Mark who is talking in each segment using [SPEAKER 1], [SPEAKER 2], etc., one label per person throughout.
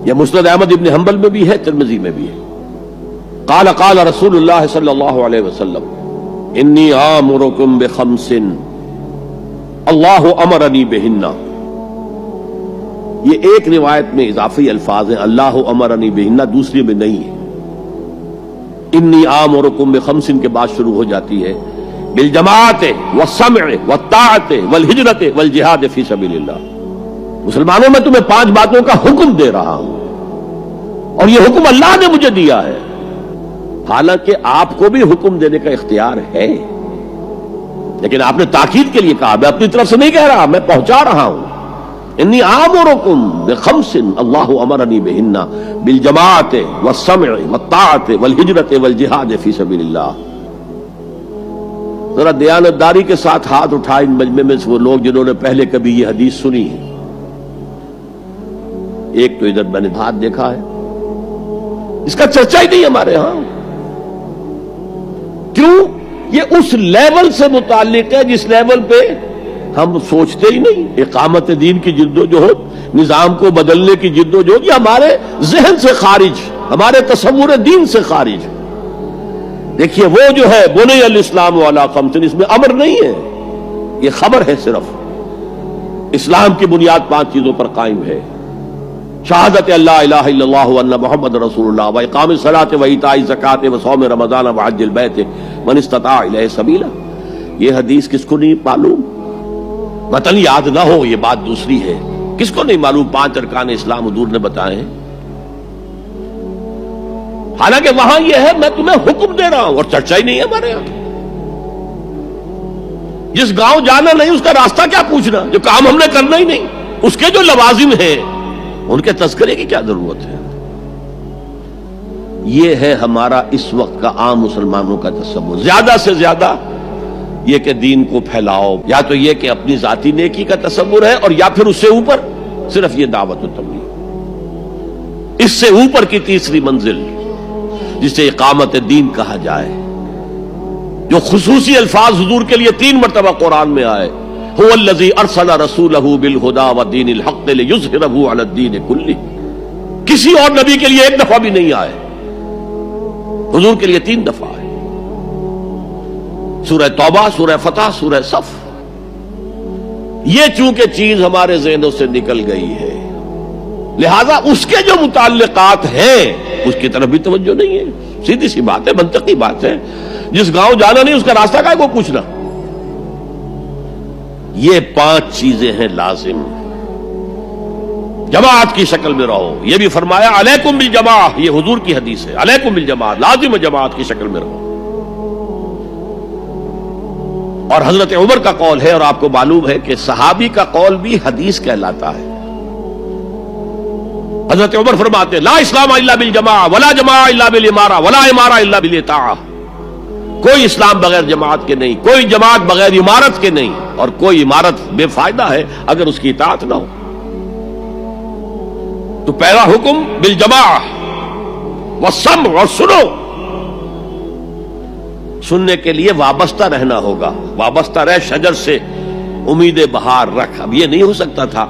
[SPEAKER 1] یہ مسند احمد ابن حنبل میں بھی ہے، ترمذی میں بھی ہے۔ قال قال رسول اللہ صلی اللہ علیہ وسلم انی آمرکم بخمس اللہ امرنی بہن۔ یہ ایک روایت میں اضافی الفاظ ہیں، اللہ امرنی بہن، دوسری میں نہیں ہے۔ انی آمرکم بخمس کے بعد شروع ہو جاتی ہے بالجماعت والسمع والطاعت والہجرت والجہاد فی سبیل اللہ۔ مسلمانوں میں تمہیں 5 باتوں کا حکم دے رہا ہوں، اور یہ حکم اللہ نے مجھے دیا ہے۔ حالانکہ آپ کو بھی حکم دینے کا اختیار ہے، لیکن آپ نے تاکید کے لیے کہا، میں اپنی طرف سے نہیں کہہ رہا، میں پہنچا رہا ہوں۔ انی آمرکم بخمس اللہ امرنی بہن بالجماعت والسمع والطاعت والہجرت والجہاد فی سبیل اللہ۔ ذرا دیانتداری کے ساتھ ہاتھ اٹھائیں ان مجمع میں سے وہ لوگ جنہوں نے پہلے کبھی یہ حدیث سنی ہے۔ ایک تو ادھر میں نے ہاتھ دیکھا ہے، اس کا چرچا ہی نہیں ہمارے ہاں۔ کیوں؟ یہ اس لیول سے متعلق ہے جس لیول پہ ہم سوچتے ہی نہیں۔ اقامت دین کی جدوجہد، نظام کو بدلنے کی جدوجہد، یہ ہمارے ذہن سے خارج، ہمارے تصور دین سے خارج۔ دیکھیے وہ جو ہے بنی الاسلام علی خمس، اس میں امر نہیں ہے، یہ خبر ہے صرف۔ اسلام کی بنیاد 5 چیزوں پر قائم ہے: شہادت اللہ الہ الا اللہ وان محمد رسول اللہ، واقام الصلاۃ وایتاء الزکوٰۃ وصوم رمضان وحج البیت من استطاع الیہ سبیلا۔ یہ حدیث کس کو نہیں معلوم؟ متن یاد نہ ہو یہ بات دوسری ہے، کس کو نہیں معلوم 5 ارکان اسلام حضور نے بتائے ہیں؟ حالانکہ وہاں یہ ہے میں تمہیں حکم دے رہا ہوں، اور چرچا ہی نہیں ہے ہمارے یہاں۔ جس گاؤں جانا نہیں اس کا راستہ کیا پوچھنا، جو کام ہم نے کرنا ہی نہیں، اس کے جو لوازم ہیں ان کے تذکرے کی کیا ضرورت ہے؟ یہ ہے ہمارا اس وقت کا عام مسلمانوں کا تصور۔ زیادہ سے زیادہ یہ کہ دین کو پھیلاؤ، یا تو یہ کہ اپنی ذاتی نیکی کا تصور ہے، اور یا پھر اس سے اوپر صرف یہ دعوت و تبلیغ۔ اس سے اوپر کی تیسری منزل جسے اقامت دین کہا جائے، جو خصوصی الفاظ حضور کے لیے 3 مرتبہ قرآن میں آئے، هو الذی ارسل رسولہ بالہدی ودین الحق لیظہرہ علی الدین کلہ۔ کسی اور نبی کے لیے 1 دفعہ بھی نہیں آئے، حضور کے لیے 3 دفعہ آئے۔ سورہ توبہ، سورہ فتح، سورہ صف۔ یہ چونکہ چیز ہمارے ذہنوں سے نکل گئی ہے، لہذا اس کے جو متعلقات ہیں اس کی طرف بھی توجہ نہیں ہے۔ سیدھی سی بات ہے، منطقی بات ہے۔ جس گاؤں جانا نہیں اس کا راستہ کا کو پوچھنا۔ یہ 5 چیزیں ہیں لازم۔ جماعت کی شکل میں رہو، یہ بھی فرمایا علیکم بالجماع، یہ حضور کی حدیث ہے، علیکم بالجماع، لازم جماعت کی شکل میں رہو۔ اور حضرت عمر کا قول ہے، اور آپ کو معلوم ہے کہ صحابی کا قول بھی حدیث کہلاتا ہے۔ حضرت عمر فرماتے ہیں لا اسلام الا بالجماع ولا جماع الا بالامارہ ولا امارہ الا بالاطاعہ۔ کوئی اسلام بغیر جماعت کے نہیں، کوئی جماعت بغیر عمارت کے نہیں، اور کوئی عمارت بے فائدہ ہے اگر اس کی اطاعت نہ ہو۔ تو پہلا حکم بالجماع والسمع، اور سنو۔ سننے کے لیے وابستہ رہنا ہوگا، وابستہ رہ شجر سے امید بہار رکھ۔ اب یہ نہیں ہو سکتا تھا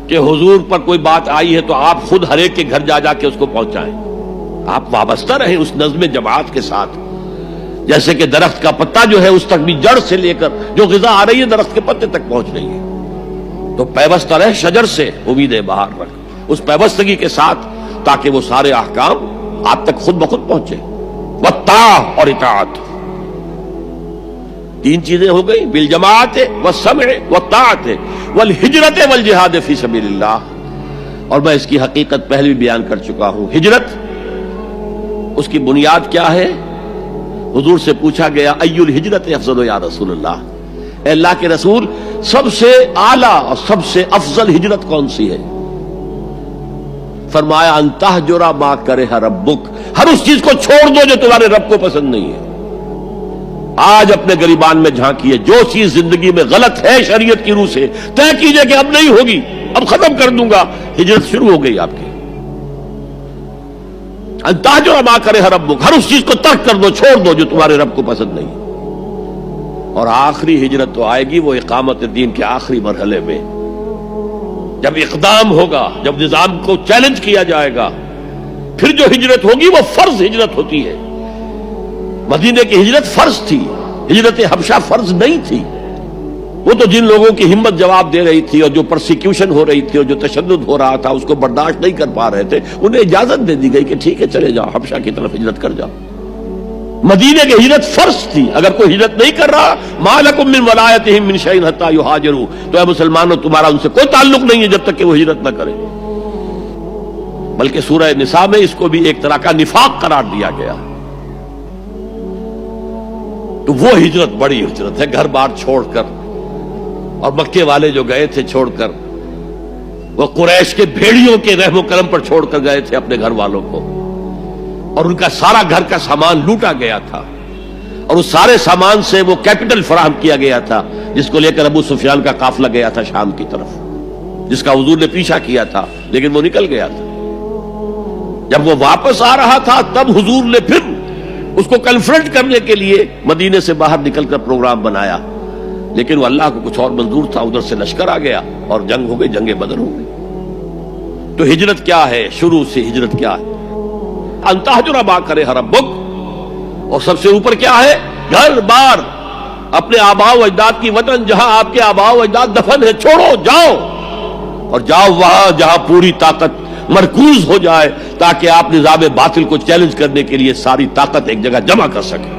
[SPEAKER 1] کہ حضور پر کوئی بات آئی ہے تو آپ خود ہر ایک کے گھر جا جا کے اس کو پہنچائیں۔ آپ وابستہ رہیں اس نظم جماعت کے ساتھ، جیسے کہ درخت کا پتا جو ہے اس تک بھی جڑ سے لے کر جو غذا آ رہی ہے درخت کے پتے تک پہنچ رہی ہے۔ تو پیوستہ رہ شجر سے امید بہار رکھ، اس پیوستگی کے ساتھ، تاکہ وہ سارے احکام آپ تک خود بخود پہنچے۔ والطاعہ، اور اطاعت۔ 3 چیزیں ہو گئی، بالجماعت والسمع والطاعت والہجرت والجہاد فی سبیل اللہ۔ اور میں اس کی حقیقت پہلے بھی بیان کر چکا ہوں۔ ہجرت، اس کی بنیاد کیا ہے؟ حضور سے پوچھا گیا ای الہجرت افضل یا رسول اللہ، اے اللہ کے رسول سب سے اعلیٰ اور سب سے افضل ہجرت کون سی ہے؟ فرمایا ان تہجر ما کرہ ربک، ہر اس چیز کو چھوڑ دو جو تمہارے رب کو پسند نہیں ہے۔ آج اپنے گریبان میں جھانکیے، جو چیز زندگی میں غلط ہے شریعت کی روح سے، طے کیجئے کہ اب نہیں ہوگی، اب ختم کر دوں گا، ہجرت شروع ہو گئی آپ کی۔ ان تہجر ما کرہ ربک، ہر اس چیز کو ترک کر دو، چھوڑ دو جو تمہارے رب کو پسند نہیں۔ اور آخری ہجرت تو آئے گی وہ اقامت دین کے آخری مرحلے میں، جب اقدام ہوگا، جب نظام کو چیلنج کیا جائے گا، پھر جو ہجرت ہوگی وہ فرض ہجرت ہوتی ہے۔ مدینے کی ہجرت فرض تھی، ہجرت حبشہ فرض نہیں تھی۔ وہ تو جن لوگوں کی ہمت جواب دے رہی تھی اور جو پرسیکیوشن ہو رہی تھی اور جو تشدد ہو رہا تھا اس کو برداشت نہیں کر پا رہے تھے، انہیں اجازت دے دی گئی کہ ٹھیک ہے چلے جاؤ، حبشہ کی طرف ہجرت کر جاؤ۔ مدینے کی ہجرت فرض تھی۔ اگر کوئی ہجرت نہیں کر رہا، ما لکم من ولایتہم من شیء حتی یہاجروا، تو اے مسلمانوں تمہارا ان سے کوئی تعلق نہیں ہے جب تک کہ وہ ہجرت نہ کرے۔ بلکہ سورہ نساء میں اس کو بھی ایک طرح کا نفاق قرار دیا گیا۔ تو وہ ہجرت بڑی ہجرت ہے، گھر بار چھوڑ کر، اور مکے والے جو گئے تھے چھوڑ کر، وہ قریش کے بھیڑیوں کے رحم و کرم پر چھوڑ کر گئے تھے اپنے گھر والوں کو، اور ان کا سارا گھر کا سامان لوٹا گیا تھا، اور اس سارے سامان سے وہ کیپٹل فراہم کیا گیا تھا جس کو لے کر ابو سفیان کا قافلہ گیا تھا شام کی طرف، جس کا حضور نے پیچھا کیا تھا لیکن وہ نکل گیا تھا۔ جب وہ واپس آ رہا تھا تب حضور نے پھر اس کو کنفرنٹ کرنے کے لیے مدینے سے باہر نکل کر پروگرام بنایا، لیکن وہ اللہ کو کچھ اور منظور تھا، ادھر سے لشکر آ گیا اور جنگ ہو گئی، جنگ بدر ہو گئی۔ تو ہجرت کیا ہے؟ شروع سے ہجرت کیا ہے؟ ان تہجر ما کرہ ربک، اور سب سے اوپر کیا ہے؟ گھر بار، اپنے آباء و اجداد کی وطن، جہاں آپ کے آباء و اجداد دفن ہے، چھوڑو، جاؤ، اور جاؤ وہاں جہاں پوری طاقت مرکوز ہو جائے، تاکہ آپ نظام باطل کو چیلنج کرنے کے لیے ساری طاقت ایک جگہ جمع کر سکیں۔